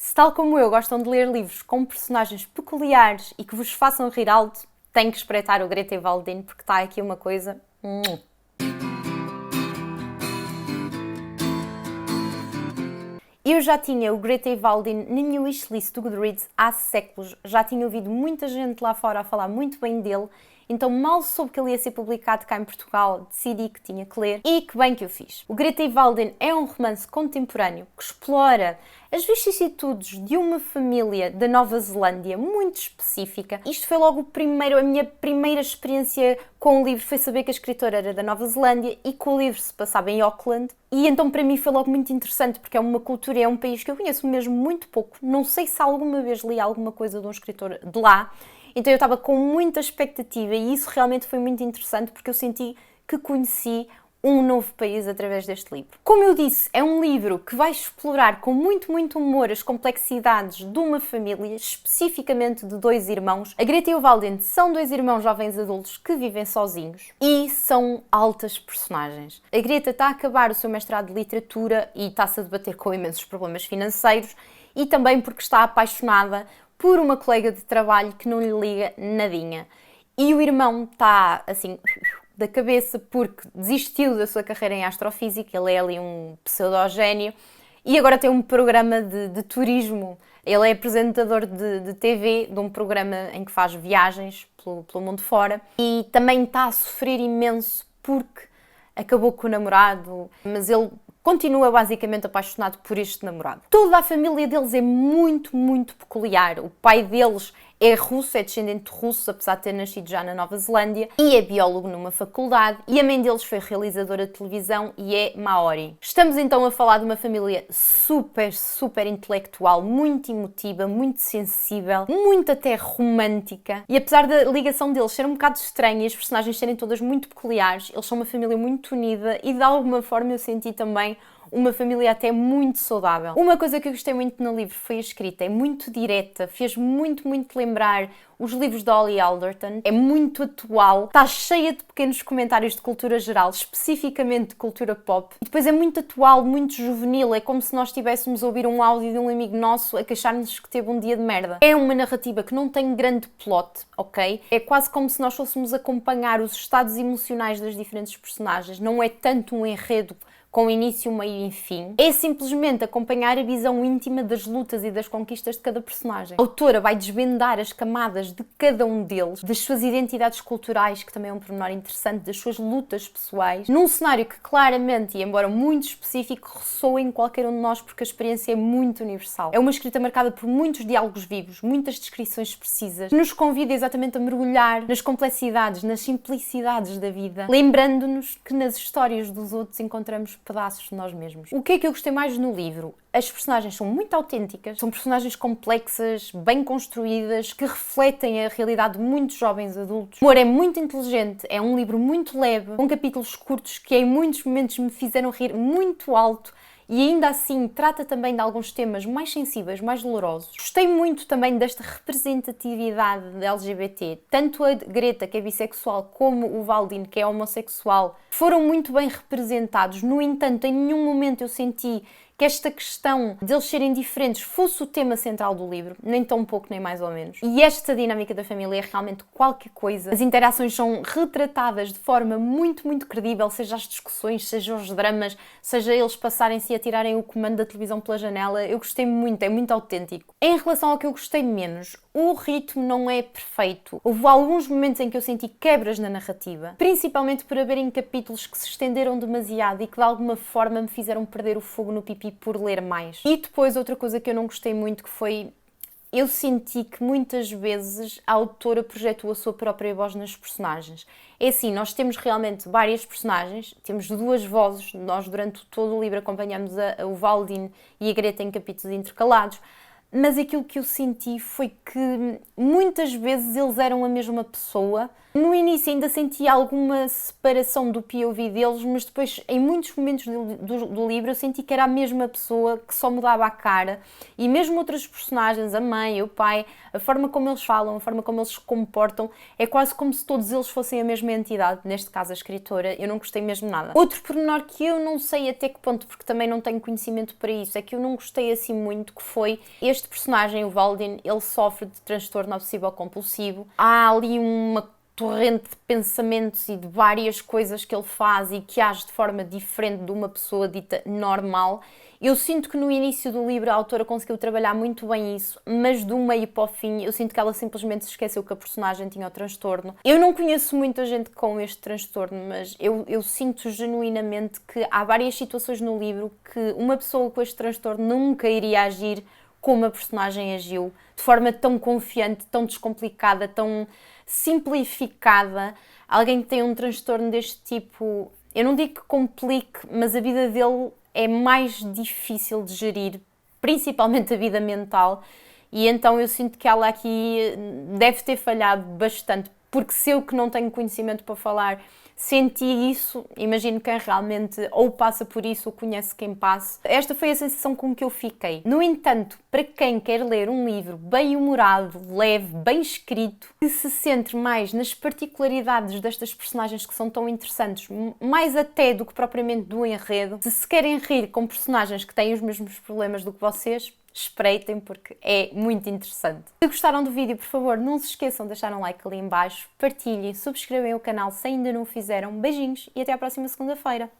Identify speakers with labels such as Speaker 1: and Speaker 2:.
Speaker 1: Se tal como eu gostam de ler livros com personagens peculiares e que vos façam rir alto, tenho que espreitar o Greta e Waldin, porque está aqui uma coisa... Eu já tinha o Greta e Waldin na minha wishlist do Goodreads há séculos, já tinha ouvido muita gente lá fora a falar muito bem dele, então mal soube que ele ia ser publicado cá em Portugal, decidi que tinha que ler e que bem que eu fiz. O Greta e Waldin é um romance contemporâneo que explora as vicissitudes de uma família da Nova Zelândia muito específica. Isto foi logo a minha primeira experiência com o livro, foi saber que a escritora era da Nova Zelândia e que o livro se passava em Auckland. E então para mim foi logo muito interessante, porque é uma cultura, é um país que eu conheço mesmo muito pouco. Não sei se alguma vez li alguma coisa de um escritor de lá. Então eu estava com muita expectativa e isso realmente foi muito interessante porque eu senti que conheci um novo país através deste livro. Como eu disse, é um livro que vai explorar com muito humor as complexidades de uma família, especificamente de dois irmãos. A Greta e o Waldin são dois irmãos jovens adultos que vivem sozinhos e são altas personagens. A Greta está a acabar o seu mestrado de literatura e está-se a debater com imensos problemas financeiros e também porque está apaixonada por uma colega de trabalho que não lhe liga nadinha. E o irmão está, assim, da cabeça porque desistiu da sua carreira em astrofísica, ele é ali um pseudogénio, e agora tem um programa de turismo. Ele é apresentador de TV, de um programa em que faz viagens pelo mundo fora, e também está a sofrer imenso porque acabou com o namorado, mas ele continua basicamente apaixonado por este namorado. Toda a família deles é muito peculiar. O pai deles é russo, é descendente de russo, apesar de ter nascido já na Nova Zelândia, e é biólogo numa faculdade, e a mãe deles foi realizadora de televisão e é maori. Estamos então a falar de uma família super intelectual, muito emotiva, muito sensível, muito até romântica, e apesar da ligação deles ser um bocado estranha e as personagens serem todas muito peculiares, eles são uma família muito unida e de alguma forma eu senti também uma família até muito saudável. Uma coisa que eu gostei muito no livro foi a escrita, é muito direta, fez muito lembrar os livros de Holly Alderton, é muito atual, está cheia de pequenos comentários de cultura geral, especificamente de cultura pop, e depois é muito atual, muito juvenil, é como se nós estivéssemos a ouvir um áudio de um amigo nosso a queixar-nos que teve um dia de merda. É uma narrativa que não tem grande plot, ok? É quase como se nós fôssemos acompanhar os estados emocionais das diferentes personagens, não é tanto um enredo com início, meio e fim, é simplesmente acompanhar a visão íntima das lutas e das conquistas de cada personagem. A autora vai desvendar as camadas de cada um deles, das suas identidades culturais, que também é um pormenor interessante, das suas lutas pessoais, num cenário que claramente, e embora muito específico, ressoa em qualquer um de nós porque a experiência é muito universal. É uma escrita marcada por muitos diálogos vivos, muitas descrições precisas, que nos convida exatamente a mergulhar nas complexidades, nas simplicidades da vida, lembrando-nos que nas histórias dos outros encontramos pedaços de nós mesmos. O que é que eu gostei mais no livro? As personagens são muito autênticas, são personagens complexas, bem construídas, que refletem a realidade de muitos jovens adultos. O humor é muito inteligente, é um livro muito leve, com capítulos curtos que em muitos momentos me fizeram rir muito alto, e ainda assim trata também de alguns temas mais sensíveis, mais dolorosos. Gostei muito também desta representatividade da LGBT. Tanto a Greta, que é bissexual, como o Waldin, que é homossexual, foram muito bem representados. No entanto, em nenhum momento eu senti que esta questão de eles serem diferentes fosse o tema central do livro, nem tão pouco, nem mais ou menos. E esta dinâmica da família é realmente qualquer coisa. As interações são retratadas de forma muito credível, seja as discussões, seja os dramas, seja eles passarem-se e atirarem o comando da televisão pela janela. Eu gostei muito, é muito autêntico. Em relação ao que eu gostei menos, o ritmo não é perfeito. Houve alguns momentos em que eu senti quebras na narrativa, principalmente por haverem capítulos que se estenderam demasiado e que de alguma forma me fizeram perder o fogo no pipi por ler mais. E depois outra coisa que eu não gostei muito, que foi... eu senti que muitas vezes a autora projetou a sua própria voz nas personagens. É assim, nós temos realmente várias personagens, temos duas vozes, nós durante todo o livro acompanhamos o Waldin e a Greta em capítulos intercalados, mas aquilo que eu senti foi que muitas vezes eles eram a mesma pessoa, No início ainda senti alguma separação do POV deles, mas depois, em muitos momentos do livro, eu senti que era a mesma pessoa, que só mudava a cara. E mesmo outros personagens, a mãe, o pai, a forma como eles falam, a forma como eles se comportam, é quase como se todos eles fossem a mesma entidade, neste caso a escritora. Eu não gostei mesmo nada. Outro pormenor que eu não sei até que ponto, porque também não tenho conhecimento para isso, é que eu não gostei assim muito, que foi este personagem, o Valdin, ele sofre de transtorno obsessivo-compulsivo. Há ali uma torrente de pensamentos e de várias coisas que ele faz e que age de forma diferente de uma pessoa dita normal. Eu sinto que no início do livro a autora conseguiu trabalhar muito bem isso, mas do meio para o fim eu sinto que ela simplesmente se esqueceu que a personagem tinha o transtorno. Eu não conheço muita gente com este transtorno, mas eu sinto genuinamente que há várias situações no livro que uma pessoa com este transtorno nunca iria agir como a personagem agiu, de forma tão confiante, tão descomplicada, tão simplificada. Alguém que tem um transtorno deste tipo, eu não digo que complique, mas a vida dele é mais difícil de gerir, principalmente a vida mental, e então eu sinto que ela aqui deve ter falhado bastante, porque se eu que não tenho conhecimento para falar senti isso, imagino quem realmente ou passa por isso ou conhece quem passa. Esta foi a sensação com que eu fiquei. No entanto, para quem quer ler um livro bem-humorado, leve, bem escrito, que se centre mais nas particularidades destas personagens que são tão interessantes, mais até do que propriamente do enredo, se querem rir com personagens que têm os mesmos problemas do que vocês, espreitem porque é muito interessante. Se gostaram do vídeo, por favor, não se esqueçam de deixar um like ali em baixo, partilhem, subscrevam o canal se ainda não o fizeram. Beijinhos e até à próxima segunda-feira.